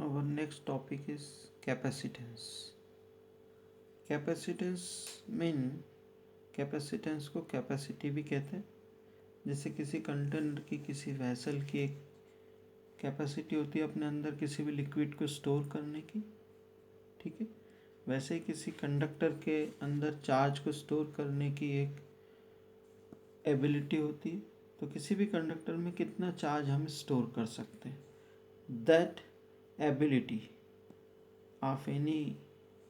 Our next topic is capacitance. Capacitance mean capacitance को capacity भी कहते हैं। जैसे किसी कंटेनर की, किसी वैसल की एक कैपेसिटी होती है अपने अंदर किसी भी लिक्विड को स्टोर करने की, ठीक है। वैसे ही किसी कंडक्टर के अंदर चार्ज को स्टोर करने की एक एबिलिटी होती है। तो किसी भी कंडक्टर में कितना चार्ज हम स्टोर कर सकते हैं, that ability of any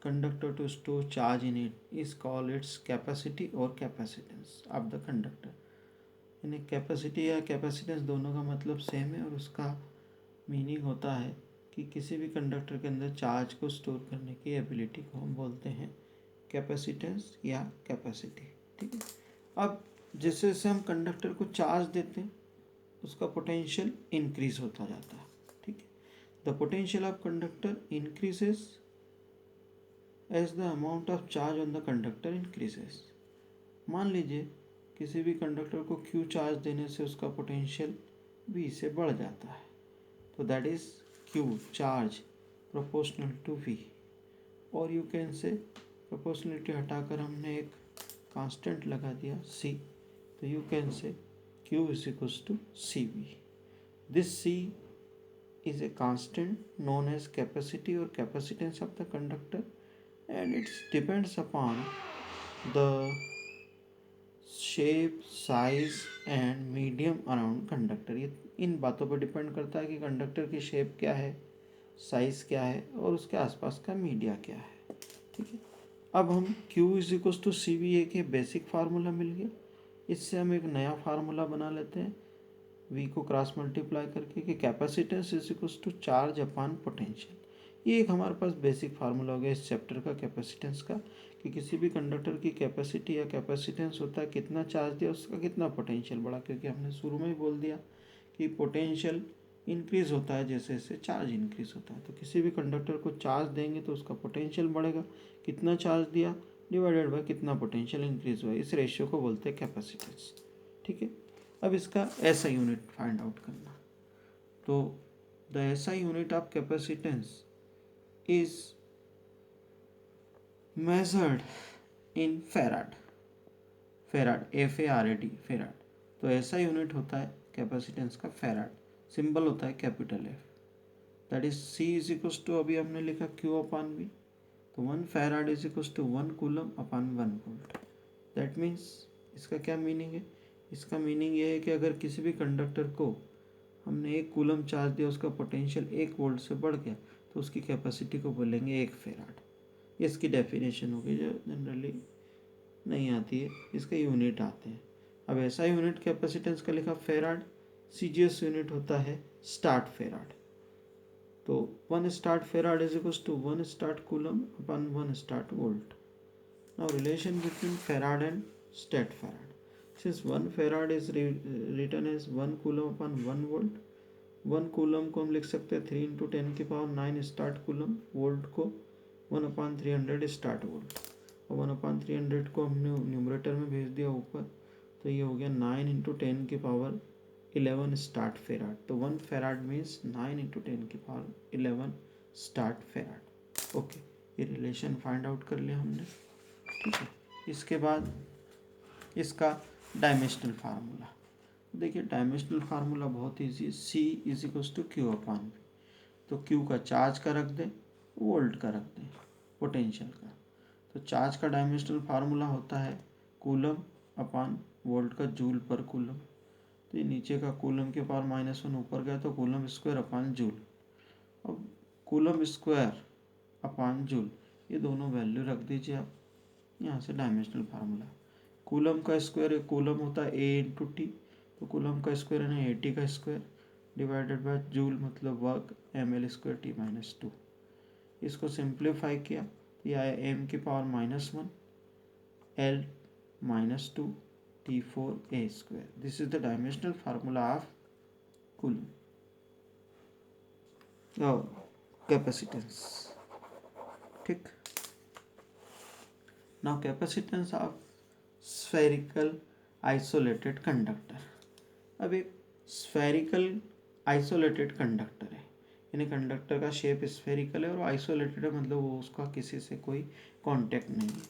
conductor to store charge in it is called its capacity or capacitance of the conductor। यानी कैपेसिटी या कैपेसिटेंस दोनों का मतलब सेम है और उसका मीनिंग होता है कि किसी भी कंडक्टर के अंदर चार्ज को स्टोर करने की एबिलिटी को हम बोलते हैं कैपेसिटेंस या कैपेसिटी, ठीक है। अब जैसे जैसे हम कंडक्टर को चार्ज देते हैं उसका पोटेंशियल इंक्रीज होता जाता है, ठीक है। The potential of conductor increases as the amount of charge on the conductor increases। मान लीजिए किसी भी कंडक्टर को Q चार्ज देने से उसका पोटेंशियल V से बढ़ जाता है, तो that is Q charge proportional to V। और यू कैन से प्रोपोर्शनलिटी हटाकर हमने एक कांस्टेंट लगा दिया C, तो you can say Q is equals to CV। This C is a constant known as capacity or capacitance of the conductor, and it depends upon the shape, size and medium around conductor। ये इन बातों पर depend करता है कि conductor की shape क्या है, size क्या है और उसके आसपास का मीडिया क्या है, ठीक है। अब हम Q is equals to C V ए के बेसिक फार्मूला मिल गया। इससे हम एक नया फार्मूला बना लेते हैं V को क्रॉस मल्टीप्लाई करके कि capacitance is equals to charge upon potential. ये एक हमारे पास बेसिक फार्मूला हो गया इस चैप्टर का कैपेसिटेंस का, कि किसी भी कंडक्टर की कैपेसिटी या कैपेसिटेंस होता है कितना चार्ज दिया उसका कितना पोटेंशियल बढ़ा, क्योंकि हमने शुरू में ही बोल दिया कि पोटेंशियल इंक्रीज होता है जैसे जैसे चार्ज इंक्रीज होता है। तो किसी भी कंडक्टर को चार्ज देंगे तो उसका पोटेंशियल बढ़ेगा, कितना चार्ज दिया डिवाइडेड बाय कितना पोटेंशियल इंक्रीज हुआ, इस रेशियो को बोलते हैं कैपेसिटेंस, ठीक है। अब इसका ऐसा यूनिट फाइंड आउट करना, तो द ऐसा unit of capacitance is measured in farad. Farad FARAD farad. तो ऐसा यूनिट होता है कैपेसिटेंस का फेराड, सिंबल होता है capital F। That is C is equals to, अभी हमने लिखा Q अपॉन V, तो 1 farad is equals to 1 coulomb upon 1 volt. That means इसका क्या मीनिंग है, इसका मीनिंग ये है कि अगर किसी भी कंडक्टर को हमने 1 कूलम चार्ज दिया उसका पोटेंशियल 1 वोल्ट से बढ़ गया तो उसकी कैपेसिटी को बोलेंगे 1 फेराड। ये इसकी डेफिनेशन होगी जो जनरली नहीं आती है, इसके यूनिट आते हैं। अब ऐसा यूनिट कैपेसिटेंस का लिखा फेराड, CGS यूनिट होता है स्टार्ट फेराड। तो 1 stat farad is equals to 1 stat coulomb upon 1 stat volt. Now relation between farad and stat farad, since 1 farad is written as 1 coulomb upon 1 volt, 1 coulomb को हम लिख सकते हैं 3 × 10⁹ start coulomb, volt को 1/300 start volt, और 1/300 को हमने numerator में भेज दिया ऊपर, तो ये हो गया 9 × 10⁻11 स्टार्ट फेराड। तो 1 farad means 9 × 10⁻11 stat farad. Okay, ये रिलेशन फाइंड आउट कर लिया हमने, ठीक है। इसके बाद इसका डायमेंशनल फार्मूला देखिए, डायमेंशनल फार्मूला बहुत ईजी है, C is equals to Q upon V। तो Q का चार्ज का रख दें, वोल्ट का रख दें, पोटेंशियल का। तो चार्ज का डायमेंशनल फार्मूला होता है कूलम अपॉन वोल्ट का जूल पर कूलम। तो ये नीचे का कूलम के पावर -1 ऊपर गया तो कूलम स्क्वायर अपॉन जूल। अब कूलम स्क्वायर अपॉन जूल ये दोनों वैल्यू रख दीजिए आप, यहाँ से डायमेंशनल फार्मूला। कूलम का स्क्वायर, एक कूलम होता है A × T, तो कूलम का स्क्वायर है AT का स्क्वायर डिवाइडेड बाय जूल मतलब वर्क ml² T-2। इसको सिंप्लीफाई किया तो ये आया m की power -1 L -2 T4A²। This is the dimensional formula of coulomb capacitance, ठीक। Now capacitance of spherical isolated conductor. अब एक स्फेरिकल आइसोलेटेड कंडक्टर है, यानी कंडक्टर का शेप स्फेरिकल है और आइसोलेटेड है, मतलब वो उसका किसी से कोई कांटेक्ट नहीं है।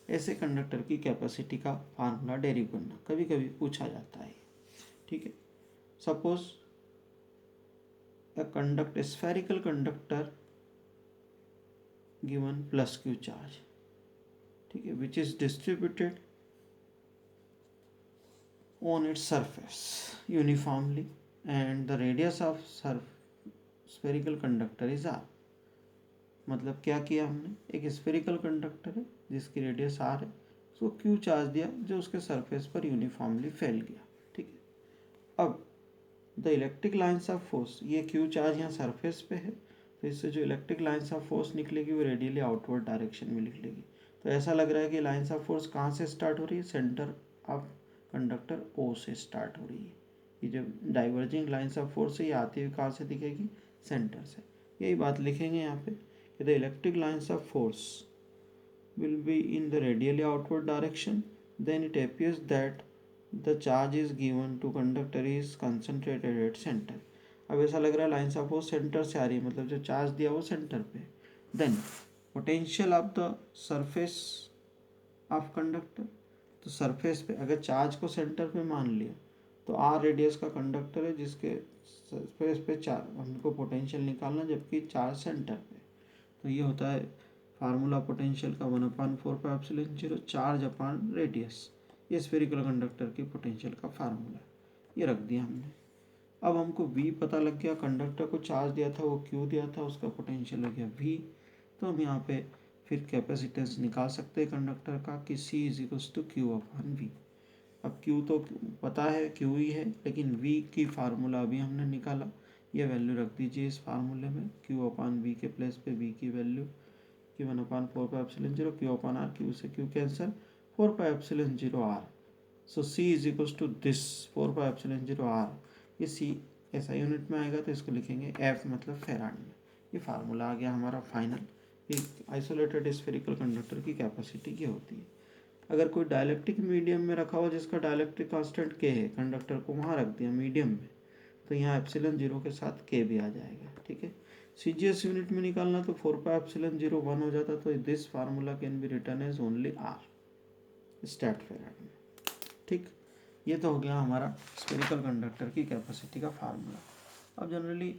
ऐसे कंडक्टर की कैपेसिटी का फार्मूला डेरिव करना कभी कभी पूछा जाता है। ठीक है, suppose a conduct spherical conductor given plus q charge, ठीक है, which is distributed on its surface uniformly and the radius of spherical conductor is r। मतलब क्या किया हमने, एक स्फेरिकल कंडक्टर है जिसकी रेडियस r है, उसको q चार्ज दिया जो उसके सरफेस पर यूनिफॉर्मली फैल गया। ठीक है, अब the electric lines of force, ये क्यू चार्ज यहाँ सरफेस पे है, तो इससे जो इलेक्ट्रिक लाइन्स ऑफ फोर्स निकलेगी वो रेडियली आउटवर्ड डायरेक्शन में निकलेगी। तो ऐसा लग रहा है कि लाइन्स ऑफ फोर्स कहाँ से स्टार्ट हो रही है, सेंटर ऑफ कंडक्टर ओ से स्टार्ट हो रही है। ये जो डाइवर्जिंग लाइन्स ऑफ फोर्स है ये आती हुई कहाँ से दिखेगी, सेंटर से। यही बात लिखेंगे यहाँ पे कि the electric lines of force will be in the radially outward direction, then it appears that the charge is given to conductor is concentrated at center। अब ऐसा लग रहा है लाइन्स ऑफ फोर्स सेंटर से आ रही है, मतलब जो चार्ज दिया वो सेंटर पे। Then potential of the surface of conductor, तो सरफेस पे अगर चार्ज को सेंटर पे मान लिया तो आर रेडियस का कंडक्टर है जिसके सरफेस पे चार्ज, हमको पोटेंशियल निकालना जबकि चार्ज सेंटर पे। तो ये होता है फार्मूला पोटेंशियल का 1/4πε0 चार्ज अपान रेडियस, ये स्फेरिकल कंडक्टर की पोटेंशियल का फार्मूला, ये रख दिया हमने। अब हमको V पता लग गया, कंडक्टर को चार्ज दिया था वो Q दिया था, उसका पोटेंशियल हो गया V। तो हम यहाँ पे फिर कैपेसिटेंस निकाल सकते हैं कंडक्टर का कि C = Q/V। अब Q तो पता है Q ही है, लेकिन V की फार्मूला अभी हमने निकाला, ये वैल्यू रख दीजिए इस फार्मूले में, Q/V के प्लेस पे V की वैल्यू कि 1/4πε0 Q/R, Q से Q cancel, 4πε0R। So C = this 4πε0R। ये C ऐसा यूनिट में आएगा तो इसको लिखेंगे F मतलब फेराड में। ये फार्मूला आ गया हमारा फाइनल। एक आइसोलेटेड स्फेरिकल कंडक्टर की कैपेसिटी क्या होती है। अगर कोई डाइलेक्ट्रिक मीडियम में रखा हो जिसका डाइलेक्ट्रिक कांस्टेंट K है, कंडक्टर को वहाँ रख दिया मीडियम में, तो यहाँ ε0 के साथ K भी आ जाएगा। ठीक है, CGS यूनिट में निकालना तो 4πε0 1 हो जाता, तो this formula can be written as only R stat farad में। ठीक, ये तो हो गया हमारा स्फेरिकल कंडक्टर की कैपेसिटी का फार्मूला। अब जनरली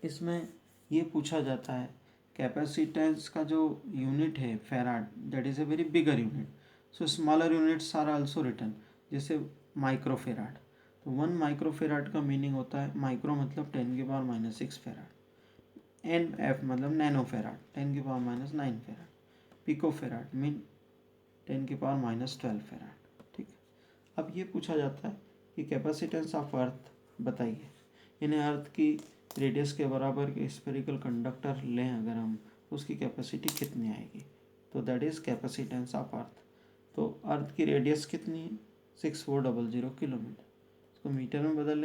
इसमें ये पूछा जाता है कैपेसिटेंस का जो यूनिट है farad, that is a very bigger unit, so smaller units are also written, जैसे माइक्रो फेराड। तो 1 माइक्रो फेराड का मीनिंग होता है, माइक्रो मतलब 10⁻⁻6 फेराड, NF मतलब nano farad 10⁻⁻9 farad, pico farad mean 10⁻12 farad. ठीक, अब ये पूछा जाता है कि कैपेसिटेंस ऑफ अर्थ बताइए, यानी अर्थ की रेडियस के बराबर के स्फेरिकल कंडक्टर लें अगर हम, उसकी कैपेसिटी कितनी आएगी, तो that is capacitance of earth. तो अर्थ की रेडियस कितनी है, 6400 किलोमीटर, इसको मीटर में बदल लेंगे